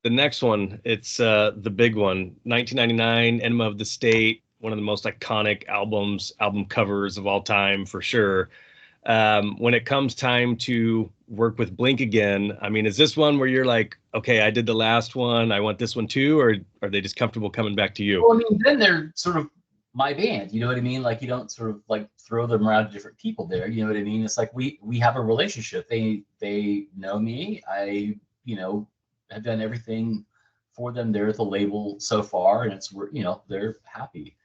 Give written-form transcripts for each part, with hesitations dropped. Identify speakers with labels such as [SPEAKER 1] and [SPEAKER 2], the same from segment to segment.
[SPEAKER 1] the next one, it's the big one, 1999, Enema of the State, one of the most iconic album covers of all time for sure. When it comes time to work with Blink again, I mean, is this one where you're like, okay, I did the last one, I want this one too, or are they just comfortable coming back to you?
[SPEAKER 2] Well, I mean, then they're sort of my band. You know what I mean? Like you don't sort of like throw them around to different people there. You know what I mean? It's like we have a relationship. They know me. I have done everything for them. They're at the label so far, and it's they're happy.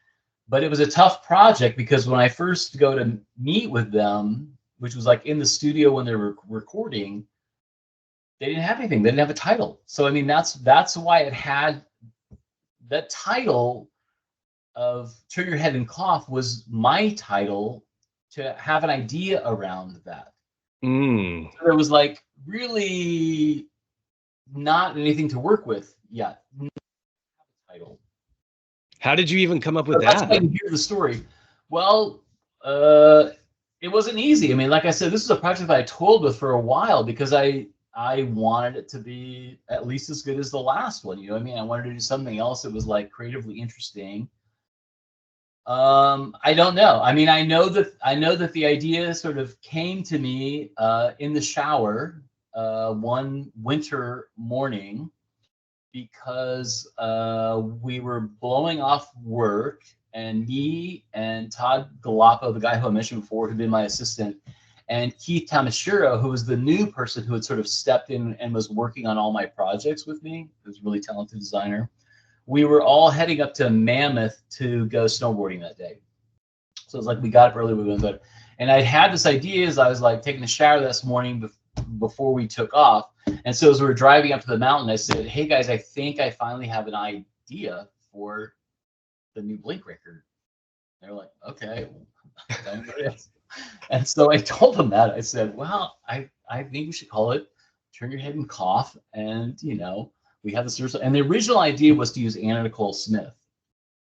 [SPEAKER 2] But it was a tough project because when I first go to meet with them, which was like in the studio when they were recording, they didn't have anything. They didn't have a title. So I mean, that's why it had that title of Turn Your Head and Cough was my title to have an idea around that.
[SPEAKER 1] Mm.
[SPEAKER 2] So there was like really not anything to work with yet. Title.
[SPEAKER 1] How did you even come up with
[SPEAKER 2] So that's why
[SPEAKER 1] that?
[SPEAKER 2] you hear the story. Well, it wasn't easy. I mean, like I said, this is a project that I toiled with for a while because I wanted it to be at least as good as the last one. You know what I mean? I wanted to do something else that was like creatively interesting. I don't know. I mean, I know that the idea sort of came to me in the shower one winter morning because we were blowing off work, and me and Todd Galapa, the guy who I mentioned before, who'd been my assistant, and Keith Tamashiro, who was the new person who had sort of stepped in and was working on all my projects with me, who's a really talented designer. We were all heading up to Mammoth to go snowboarding that day. So it's like we got up early, we went to bed. And I had this idea as I was like taking a shower this morning before we took off. And so as we were driving up to the mountain, I said, hey guys, I think I finally have an idea for the new Blink record. They're like, okay. And so I told them that. I said, well, I think we should call it Turn Your Head and Cough. And, we had this, and the original idea was to use Anna Nicole Smith.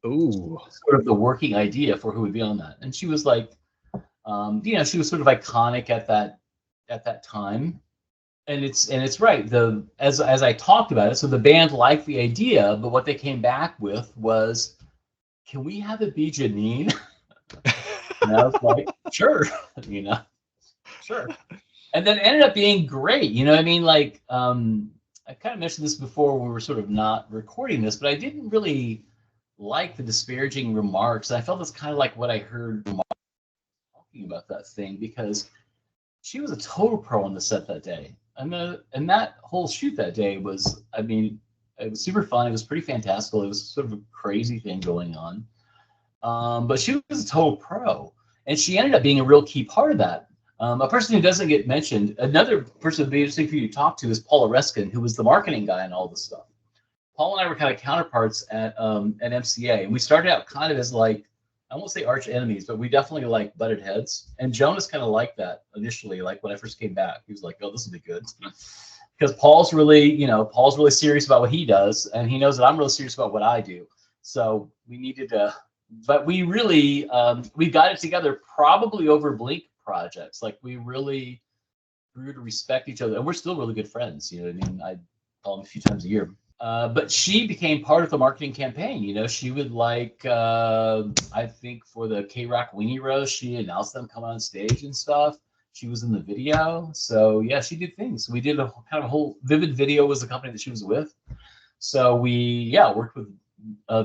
[SPEAKER 1] Ooh.
[SPEAKER 2] Sort of the working idea for who would be on that. And she was like, she was sort of iconic at that time. And it's right. As I talked about it, so the band liked the idea, but what they came back with was, can we have it be Janine? And I was like, sure, sure. And then it ended up being great. You know what I mean? Like, I kind of mentioned this before when we were sort of not recording this, but I didn't really like the disparaging remarks. And I felt that's kind of like what I heard talking about that thing, because she was a total pro on the set that day. And that whole shoot that day was, I mean, it was super fun. It was pretty fantastical. It was sort of a crazy thing going on. But she was a total pro. And she ended up being a real key part of that. A person who doesn't get mentioned, another person that'd be interesting for you to talk to is Paula Reskin, who was the marketing guy and all this stuff. Paul and I were kind of counterparts at MCA, and we started out kind of as like, I won't say arch enemies, but we definitely like butted heads. And Jonas kind of liked that initially, like when I first came back. He was like, oh, this will be good. Because Paul's really serious about what he does, and he knows that I'm really serious about what I do. So we needed to, but we really, we got it together probably over Blink projects. Like we really grew to respect each other, and we're still really good friends. You know what I mean? I call him a few times a year. But she became part of the marketing campaign. She would like, I think for the K-Rock Weenie Roast, she announced them coming on stage and stuff. She was in the video. So yeah, she did things. We did a kind of a whole, Vivid Video was the company that she was with. So we, worked with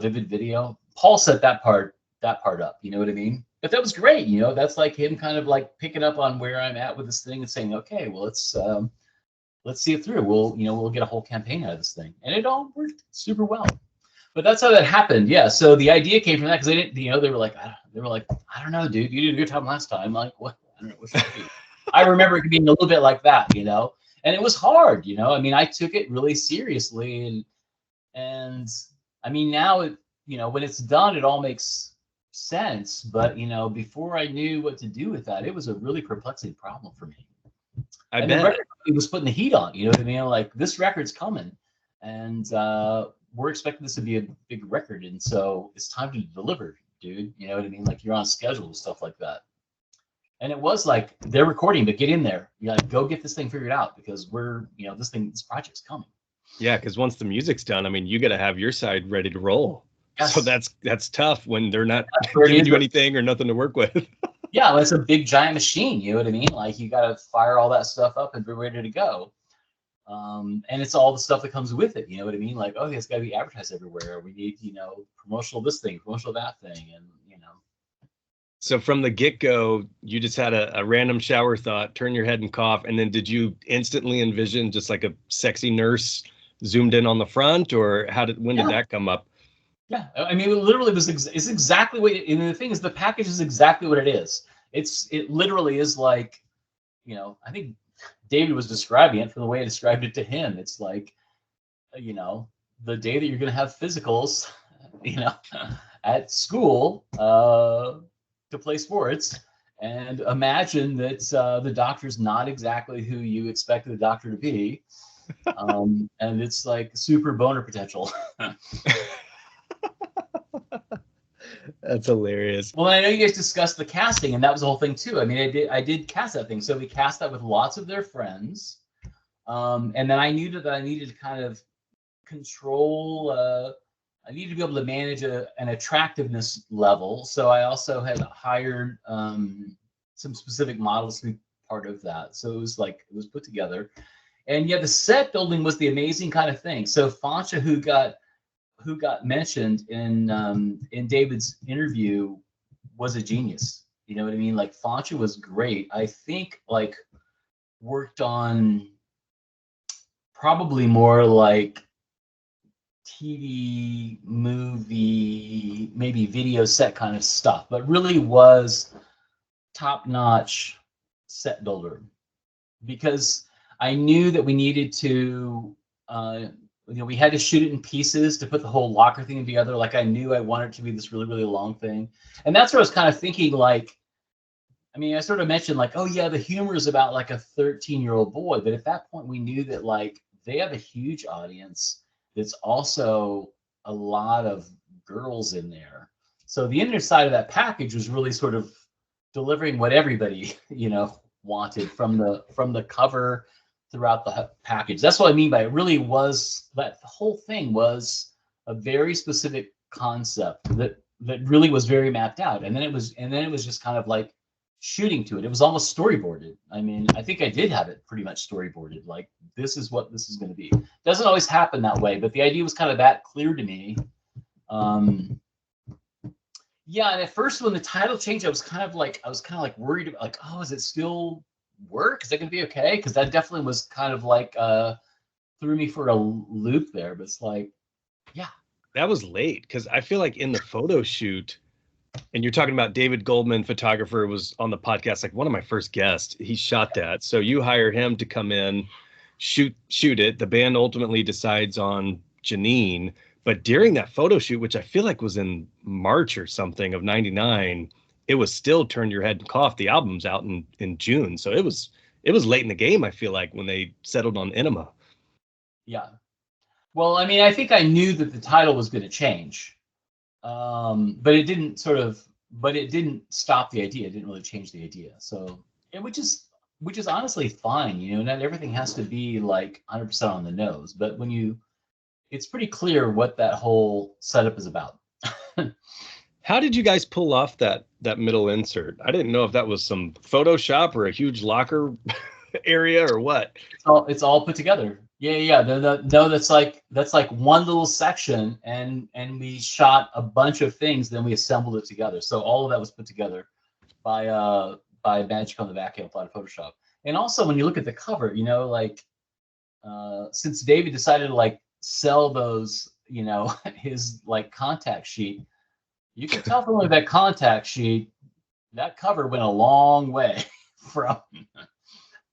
[SPEAKER 2] Vivid Video. Paul set that part up, you know what I mean? But that was great. That's like him kind of like picking up on where I'm at with this thing and saying, okay, well, let's see it through. We'll get a whole campaign out of this thing. And it all worked super well. But that's how that happened. Yeah. So the idea came from that because they didn't, they were like, I don't know, dude, you did a good time last time. I'm like, what? I don't know. What should I do? I remember it being a little bit like that, and it was hard, I mean, I took it really seriously. And I mean, now when it's done, it all makes sense. But, before I knew what to do with that, it was a really perplexing problem for me.
[SPEAKER 1] I
[SPEAKER 2] and
[SPEAKER 1] bet.
[SPEAKER 2] the record company was putting the heat on, you know what I mean? Like, this record's coming, and we're expecting this to be a big record, and so it's time to deliver, dude. You know what I mean? Like, you're on schedule and stuff like that. And it was like, they're recording, but get in there. You gotta go get this thing figured out because we're, this project's coming.
[SPEAKER 1] Yeah, because once the music's done, I mean, you got to have your side ready to roll. So
[SPEAKER 2] Yes,
[SPEAKER 1] that's tough when they're not
[SPEAKER 2] that's where it
[SPEAKER 1] giving
[SPEAKER 2] is.
[SPEAKER 1] you anything or nothing to work with.
[SPEAKER 2] Yeah, well, it's a big giant machine. You know what I mean? Like you got to fire all that stuff up and be ready to go. And it's all the stuff that comes with it. You know what I mean? Like, oh, it's got to be advertised everywhere. We need, promotional this thing, promotional that thing, and
[SPEAKER 1] So from the get-go, you just had a random shower thought, turn your head and cough, and then did you instantly envision just like a sexy nurse zoomed in on the front, or when did
[SPEAKER 2] yeah,
[SPEAKER 1] that come up?
[SPEAKER 2] yeah. I mean, it literally it's exactly what. And the thing is, the package is exactly what it is. It literally is like, I think David was describing it from the way I described it to him. It's like, you know, the day that you're going to have physicals, you know, at school to play sports, and imagine that the doctor's not exactly who you expected the doctor to be, and it's like super boner potential.
[SPEAKER 1] That's hilarious.
[SPEAKER 2] Well, I know you guys discussed the casting, and that was the whole thing too. I mean, I did cast that thing, so we cast that with lots of their friends, and then I knew that I needed to kind of control. I needed to be able to manage an attractiveness level, so I also had hired some specific models to be part of that. So it was put together, and yeah, the set building was the amazing kind of thing. So Fancha, who got mentioned in David's interview, was a genius. You know what I mean? Like Fancha was great. I think like worked on probably more like TV, movie, maybe video set kind of stuff, but really was top-notch set builder, because I knew that we needed to, we had to shoot it in pieces to put the whole locker thing together. Like I knew I wanted it to be this really, really long thing. And that's where I was kind of thinking, like, I mean, I sort of mentioned like, oh yeah, the humor is about like a 13-year-old boy. But at that point we knew that like they have a huge audience. That's also a lot of girls in there. So the inner side of that package was really sort of delivering what everybody, wanted from the cover throughout the package. That's what I mean by it really was that the whole thing was a very specific concept that really was very mapped out. And then it was just kind of like shooting to it. It was almost storyboarded. I mean, I think I did have it pretty much storyboarded. Like this is what this is going to be. Doesn't always happen that way, but the idea was kind of that clear to me. Yeah, and at first when the title changed, I was kind of like worried about like, oh, is it still work? Is it going to be okay? Because that definitely was kind of like threw me for a loop there. But it's like, yeah,
[SPEAKER 1] That was late because I feel like in the photo shoot, and you're talking about David Goldman, photographer, was on the podcast, like one of my first guests. He shot that. So you hire him to come in, shoot it. The band ultimately decides on Janine. But during that photo shoot, which I feel like was in March or something of 99, it was still Turn Your Head and Cough. The album's out in June. So it was late in the game, I feel like, when they settled on Enema.
[SPEAKER 2] yeah. Well, I mean, I think I knew that the title was going to change, but it didn't stop the idea. It didn't really change the idea. So, which is honestly fine. Not everything has to be like 100% on the nose, but it's pretty clear what that whole setup is about.
[SPEAKER 1] How did you guys pull off that middle insert? I didn't know if that was some Photoshop or a huge locker area or what.
[SPEAKER 2] It's all put together. Yeah. No, that's like one little section, and we shot a bunch of things, then we assembled it together. So all of that was put together by magic on the back end, a lot of Photoshop. And also when you look at the cover, since David decided to like sell those, his like contact sheet, you can tell from that contact sheet, that cover went a long way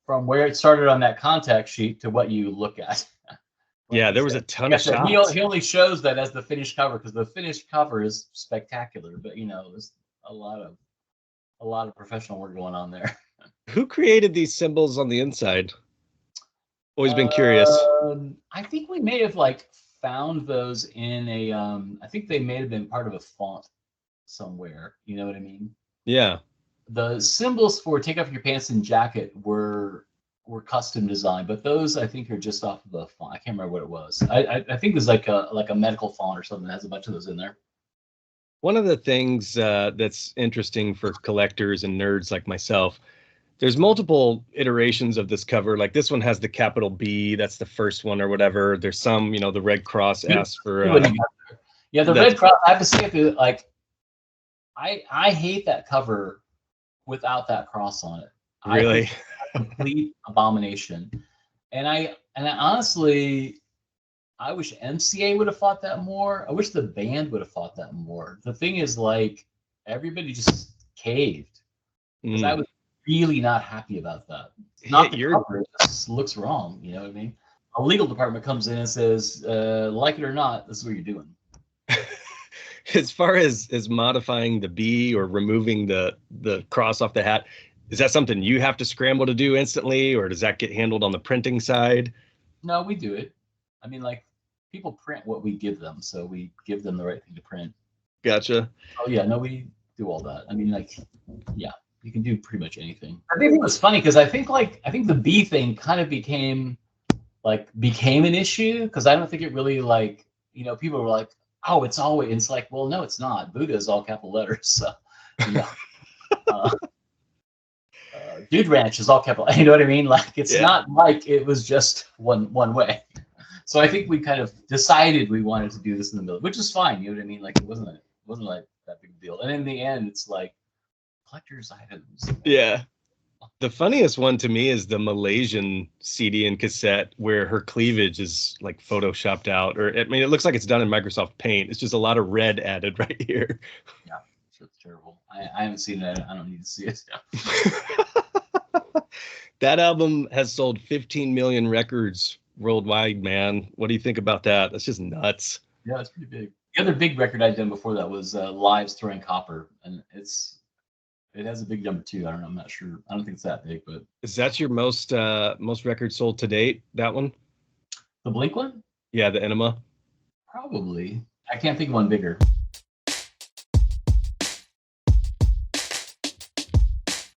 [SPEAKER 2] from where it started on that contact sheet to what you look at.
[SPEAKER 1] Yeah, there was a ton of shots.
[SPEAKER 2] He only shows that as the finished cover because the finished cover is spectacular, but there's a lot of professional work going on there.
[SPEAKER 1] Who created these symbols on the inside? Always been curious.
[SPEAKER 2] I think we may have like found those in a I think they may have been part of a font somewhere. You know what I mean?
[SPEAKER 1] Yeah.
[SPEAKER 2] The symbols for take off your pants and jacket were were custom designed, but those I think are just off of a font. I can't remember what it was. I think it was like a medical font or something that has a bunch of those in there.
[SPEAKER 1] One of the things that's interesting for collectors and nerds like myself, there's multiple iterations of this cover. Like this one has the capital B, that's the first one or whatever. There's some, the Red Cross asks for.
[SPEAKER 2] Yeah, the Red Cross. I have to say, like, I hate that cover without that cross on it.
[SPEAKER 1] Really?
[SPEAKER 2] I think it's a complete abomination. And I honestly, I wish MCA would have fought that more. I wish the band would have fought that more. The thing is, like, everybody just caved because I was really not happy about that. Not the cover, it just looks wrong. You know what I mean? A legal department comes in and says, like it or not, this is what you're doing.
[SPEAKER 1] As far as modifying the B or removing the cross off the hat, is that something you have to scramble to do instantly, or does that get handled on the printing side?
[SPEAKER 2] No, we do it. I mean, like, people print what we give them, so we give them the right thing to print.
[SPEAKER 1] Gotcha.
[SPEAKER 2] Oh yeah, no, we do all that. I mean, like, yeah, you can do pretty much anything. I think it was funny because I think the B thing kind of became an issue because I don't think it really, like, people were like, oh, it's always, it's like, well, no, it's not. Buddha is all capital letters. So, Dude Ranch is all capital. You know what I mean? Like, it's not like it was just one way. So I think we kind of decided we wanted to do this in the middle, which is fine. You know what I mean? Like, it wasn't like that big deal. And in the end, it's like collector's items.
[SPEAKER 1] Yeah. The funniest one to me is the Malaysian CD and cassette where her cleavage is like photoshopped out, or I mean, it looks like it's done in Microsoft Paint. It's just a lot of red added right here.
[SPEAKER 2] Yeah, it's terrible. I haven't seen it. I don't need to see it.
[SPEAKER 1] That album has sold 15 million records worldwide, man. What do you think about that? That's just nuts.
[SPEAKER 2] Yeah, it's pretty big. The other big record I'd done before that was Lives Throwing Copper, and it has a big number too. I don't know. I'm not sure. I don't think it's that big, but
[SPEAKER 1] is that your most records sold to date? That one?
[SPEAKER 2] The Blink one?
[SPEAKER 1] Yeah, the Enema.
[SPEAKER 2] Probably. I can't think of one bigger.